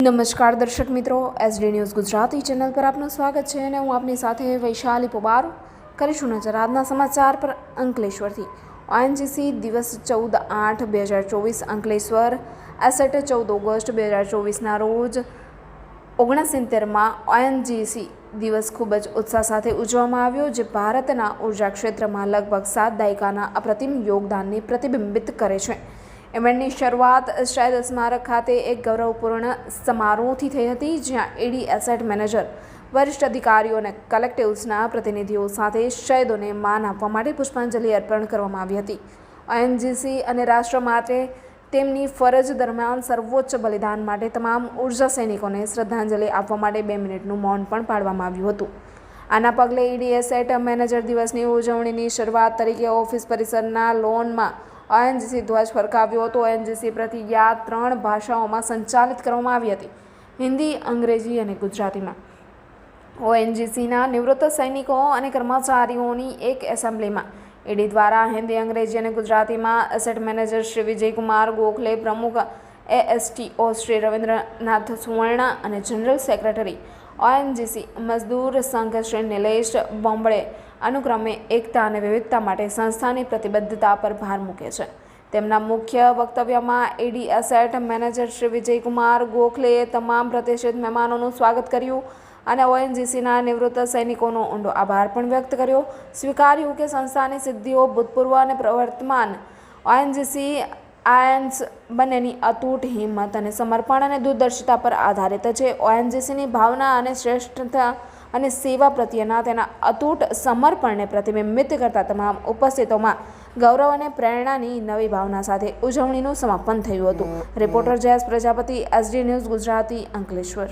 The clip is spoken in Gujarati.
નમસ્કાર દર્શક મિત્રો, એસડી ન્યૂઝ ગુજરાતી ચેનલ પર આપનું સ્વાગત છે અને હું આપની સાથે વૈશાલી પોબાર કરીશું નજર આજના સમાચાર પર અંકલેશ્વરથી। ઓએનજીસી દિવસ 14/8/2024 અંકલેશ્વર એસેટ 14 ઓગસ્ટ 2024ના રોજ 69માં ઓએનજીસી દિવસ ખૂબ જ ઉત્સાહ સાથે ઉજવવામાં આવ્યો, જે ભારતના ઉર્જા ક્ષેત્રમાં લગભગ 7 દાયકાના અપ્રતિમ યોગદાનને પ્રતિબિંબિત કરે છે। ઇવેન્ટની શરૂઆત શહેદ સ્મારક ખાતે એક ગૌરવપૂર્ણ સમારોહથી થઈ હતી, જ્યાં એડી એસેટ મેનેજર, વરિષ્ઠ અધિકારીઓ અને કલેક્ટિવ્સના પ્રતિનિધિઓ સાથે શહીદોને માન આપવા માટે પુષ્પાંજલિ અર્પણ કરવામાં આવી હતી। ઓએનજીસી અને રાષ્ટ્ર માટે તેમની ફરજ દરમિયાન સર્વોચ્ચ બલિદાન માટે તમામ ઉર્જા સૈનિકોને શ્રદ્ધાંજલિ આપવા માટે 2 મિનિટનું મૌન પણ પાળવામાં આવ્યું હતું। આના પગલે એડી એસેટ મેનેજર દિવસની ઉજવણીની શરૂઆત તરીકે ઓફિસ પરિસરના લોનમાં ઓએનજીસી ધ્વજ ફરકાવ્યો હતો। ઓએનજીસી પ્રતિજ્ઞા 3 ભાષાઓમાં સંચાલિત કરવામાં આવી હતી: હિન્દી, અંગ્રેજી અને ગુજરાતીમાં। ઓએનજીસીના નિવૃત્ત સૈનિકો અને કર્મચારીઓની એક એસેમ્બલીમાં એડી દ્વારા હિન્દી, અંગ્રેજી અને ગુજરાતીમાં એસેટ મેનેજર શ્રી વિજયકુમાર ગોખલે, પ્રમુખ એએસટીઓ શ્રી રવિન્દ્રનાથ સુવર્ણ અને જનરલ સેક્રેટરી ઓએનજીસી મજદૂર સંઘ શ્રી નિલેશ બોંબડે અનુક્રમે એકતા અને વિવિધતા માટે સંસ્થાની પ્રતિબદ્ધતા પર ભાર મૂકે છે। તેમના મુખ્ય વક્તવ્યમાં એડી એસેટ મેનેજર શ્રી વિજયકુમાર ગોખલેએ તમામ પ્રતિષ્ઠિત મહેમાનોનું સ્વાગત કર્યું અને ઓએનજીસીના નિવૃત્ત સૈનિકોનો ઊંડો આભાર પણ વ્યક્ત કર્યો। સ્વીકાર્યું કે સંસ્થાની સિદ્ધિઓ ભૂતપૂર્વ અને વર્તમાન ઓએનજીસી આયન્સ બંનેની અતૂટ હિંમત અને સમર્પણ અને દૂરદર્શિતા પર આધારિત છે। ઓએનજીસીની ભાવના અને શ્રેષ્ઠતા અને સેવા પ્રત્યેના તેના અતૂટ સમર્પણને પ્રતિબિંબિત કરતા તમામ ઉપસ્થિતોમાં ગૌરવ અને પ્રેરણાની નવી ભાવના સાથે ઉજવણીનું સમાપન થયું હતું। Reporter Jayesh Prajapati, SD news Gujarati, Ankleshwar.